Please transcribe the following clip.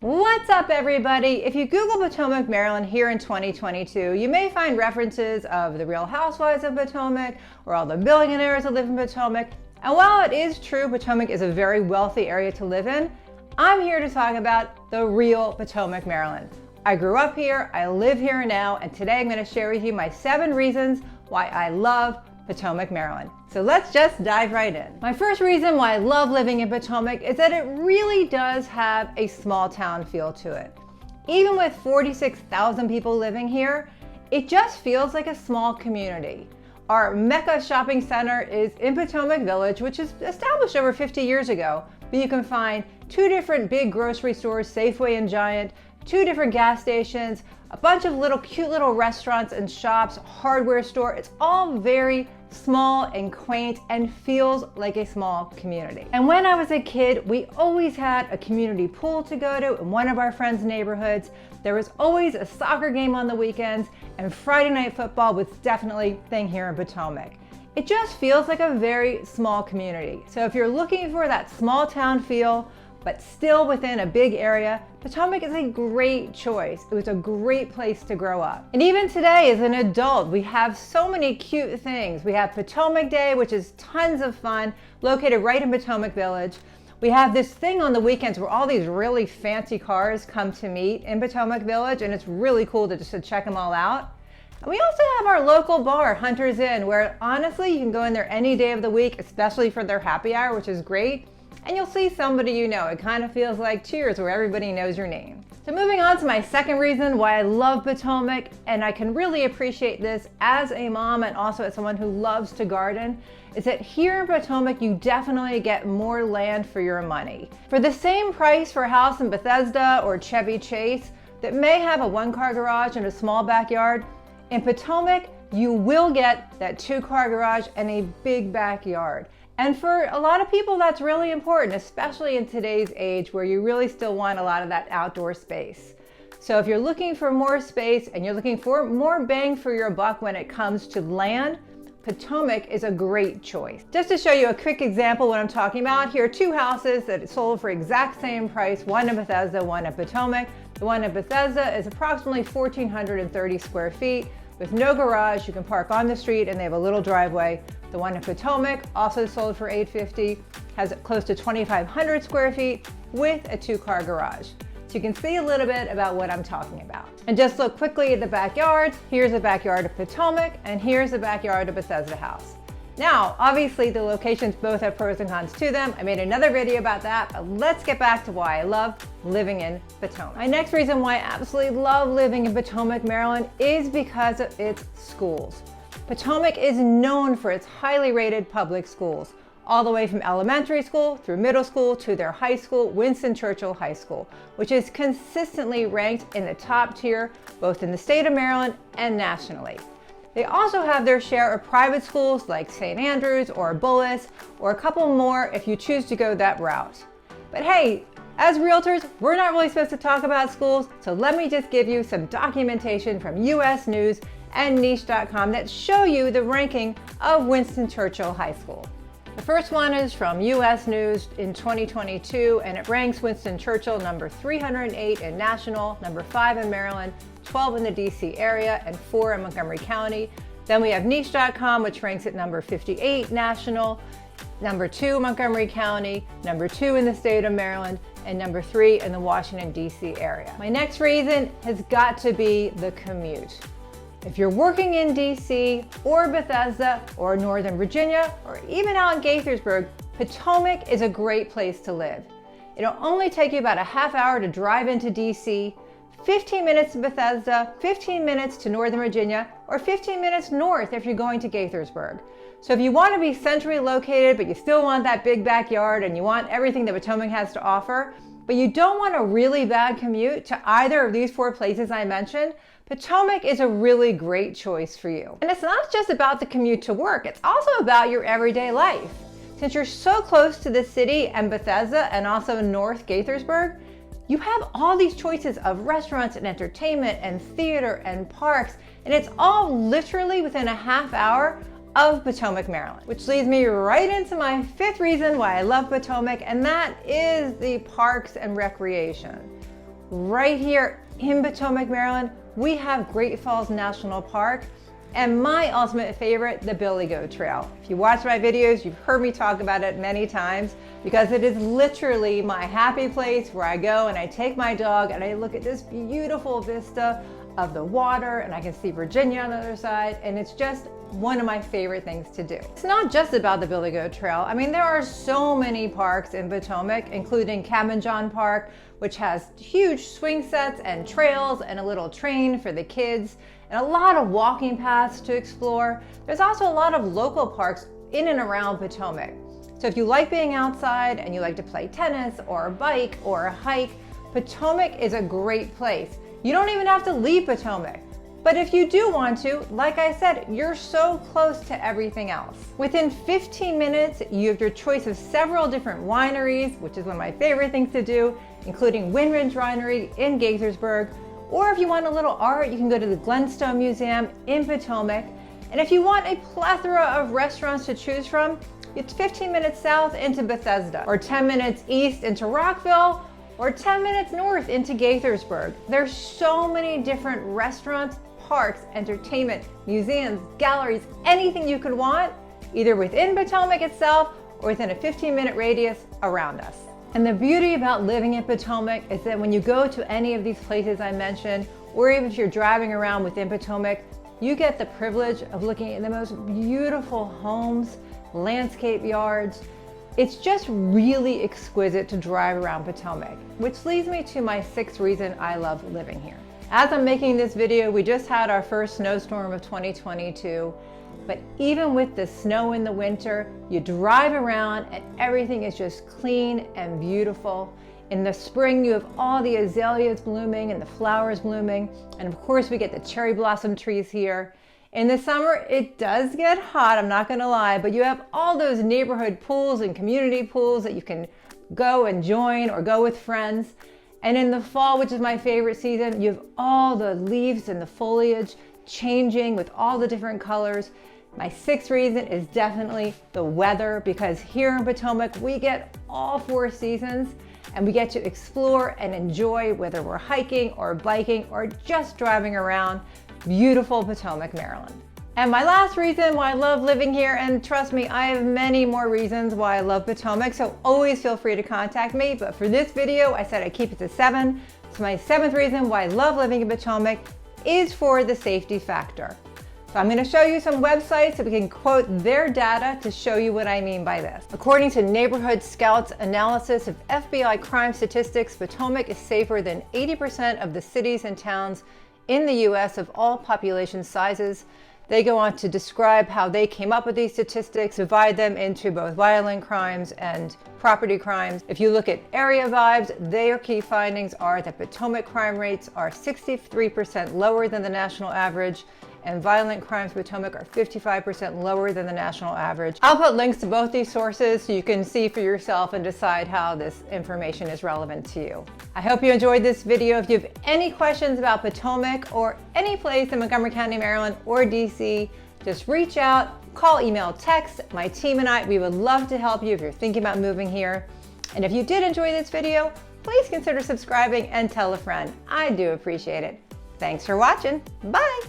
What's up, everybody? If you Google Potomac, Maryland here in 2022, you may find references of the Real Housewives of Potomac or all the billionaires that live in Potomac. And while it is true Potomac is a very wealthy area to live in, I'm here to talk about the real Potomac, Maryland. I grew up here, I live here now, and today I'm going to share with you my 7 reasons why I love Potomac, Maryland. So let's just dive right in. My first reason why I love living in Potomac is that it really does have a small town feel to it. Even with 46,000 people living here, it just feels like a small community. Our Mecca shopping center is in Potomac Village, which is established over 50 years ago, but you can find 2 different big grocery stores, Safeway and Giant, 2 different gas stations, a bunch of cute little restaurants and shops, hardware store. It's all very small and quaint and feels like a small community. And when I was a kid, we always had a community pool to go to in one of our friends' neighborhoods. There was always a soccer game on the weekends, and Friday night football was definitely a thing here in Potomac. It just feels like a very small community. So if you're looking for that small town feel, but still within a big area, Potomac is a great choice. It was a great place to grow up. And even today as an adult, we have so many cute things. We have Potomac Day, which is tons of fun, located right in Potomac Village. We have this thing on the weekends where all these really fancy cars come to meet in Potomac Village, and it's really cool to check them all out. And we also have our local bar, Hunter's Inn, where honestly, you can go in there any day of the week, especially for their happy hour, which is great. And you'll see somebody you know. It kind of feels like Cheers, where everybody knows your name. So moving on to my second reason why I love Potomac, and I can really appreciate this as a mom and also as someone who loves to garden, is that here in Potomac, you definitely get more land for your money. For the same price for a house in Bethesda or Chevy Chase that may have a 1-car garage and a small backyard, in Potomac, you will get that 2-car garage and a big backyard. And for a lot of people, that's really important, especially in today's age where you really still want a lot of that outdoor space. So if you're looking for more space and you're looking for more bang for your buck when it comes to land, Potomac is a great choice. Just to show you a quick example of what I'm talking about, here are 2 houses that sold for exact same price, one in Bethesda, one in Potomac. The one in Bethesda is approximately 1,430 square feet with no garage. You can park on the street and they have a little driveway. The one in Potomac, also sold for $850, has close to 2,500 square feet with a 2-car garage. So you can see a little bit about what I'm talking about. And just look quickly at the backyards. Here's the backyard of Potomac, and here's the backyard of Bethesda House. Now, obviously the locations both have pros and cons to them. I made another video about that, but let's get back to why I love living in Potomac. My next reason why I absolutely love living in Potomac, Maryland is because of its schools. Potomac is known for its highly rated public schools, all the way from elementary school through middle school to their high school, Winston Churchill High School, which is consistently ranked in the top tier, both in the state of Maryland and nationally. They also have their share of private schools like St. Andrews or Bullis, or a couple more if you choose to go that route. But hey, as realtors, we're not really supposed to talk about schools, so let me just give you some documentation from US News and niche.com that show you the ranking of Winston Churchill High School. The first one is from US News in 2022, and it ranks Winston Churchill number 308 in national, number 5 in Maryland, 12 in the DC area, and 4 in Montgomery County. Then we have niche.com, which ranks at number 58 national, number 2 Montgomery County, number 2 in the state of Maryland, and number 3 in the Washington DC area. My next reason has got to be the commute. If you're working in DC or Bethesda or Northern Virginia or even out in Gaithersburg, Potomac is a great place to live. It'll only take you about a half hour to drive into DC, 15 minutes to Bethesda, 15 minutes to Northern Virginia, or 15 minutes north if you're going to Gaithersburg. So if you want to be centrally located, but you still want that big backyard and you want everything that Potomac has to offer, but you don't want a really bad commute to either of these 4 places I mentioned, Potomac is a really great choice for you. And it's not just about the commute to work, it's also about your everyday life. Since you're so close to the city and Bethesda and also North Gaithersburg, you have all these choices of restaurants and entertainment and theater and parks, and it's all literally within a half hour of Potomac, Maryland. Which leads me right into my 5th reason why I love Potomac, and that is the parks and recreation. right here in Potomac, Maryland, we have Great Falls National Park, and my ultimate favorite, the Billy Goat Trail. If you watch my videos, you've heard me talk about it many times because it is literally my happy place where I go and I take my dog and I look at this beautiful vista of the water and I can see Virginia on the other side, and it's just one of my favorite things to do. It's not just about the Billy Goat Trail. I mean, there are so many parks in Potomac, including Cabin John Park, which has huge swing sets and trails and a little train for the kids and a lot of walking paths to explore. There's also a lot of local parks in and around Potomac. So if you like being outside and you like to play tennis or bike or hike, Potomac is a great place. You don't even have to leave Potomac. But if you do want to, like I said, you're so close to everything else. Within 15 minutes, you have your choice of several different wineries, which is one of my favorite things to do, including Wind Ridge Winery in Gaithersburg. Or if you want a little art, you can go to the Glenstone Museum in Potomac. And if you want a plethora of restaurants to choose from, it's 15 minutes south into Bethesda, or 10 minutes east into Rockville, or 10 minutes north into Gaithersburg. There's so many different restaurants, parks, entertainment, museums, galleries, anything you could want, either within Potomac itself or within a 15-minute radius around us. And the beauty about living in Potomac is that when you go to any of these places I mentioned, or even if you're driving around within Potomac, you get the privilege of looking at the most beautiful homes, landscape yards. It's just really exquisite to drive around Potomac, which leads me to my sixth reason I love living here. As I'm making this video, we just had our first snowstorm of 2022, but even with the snow in the winter, you drive around and everything is just clean and beautiful. In the spring, you have all the azaleas blooming and the flowers blooming, and of course we get the cherry blossom trees here. In the summer, it does get hot, I'm not gonna lie, but you have all those neighborhood pools and community pools that you can go and join or go with friends. And in the fall, which is my favorite season, you have all the leaves and the foliage changing with all the different colors. My sixth reason is definitely the weather, because here in Potomac, we get all 4 seasons and we get to explore and enjoy, whether we're hiking or biking or just driving around beautiful Potomac, Maryland. And my last reason why I love living here, and trust me, I have many more reasons why I love Potomac, so always feel free to contact me. But for this video, I said I'd keep it to 7. So my 7th reason why I love living in Potomac is for the safety factor. So I'm going to show you some websites so we can quote their data to show you what I mean by this. According to Neighborhood Scout's analysis of FBI crime statistics, Potomac is safer than 80% of the cities and towns in the US of all population sizes. They go on to describe how they came up with these statistics, divide them into both violent crimes and property crimes. If you look at area vibes, their key findings are that Potomac crime rates are 63% lower than the national average, and violent crimes in Potomac are 55% lower than the national average. I'll put links to both these sources so you can see for yourself and decide how this information is relevant to you. I hope you enjoyed this video. If you have any questions about Potomac or any place in Montgomery County, Maryland or DC, just reach out, call, email, text. My team and I, we would love to help you if you're thinking about moving here. And if you did enjoy this video, please consider subscribing and tell a friend. I do appreciate it. Thanks for watching. Bye.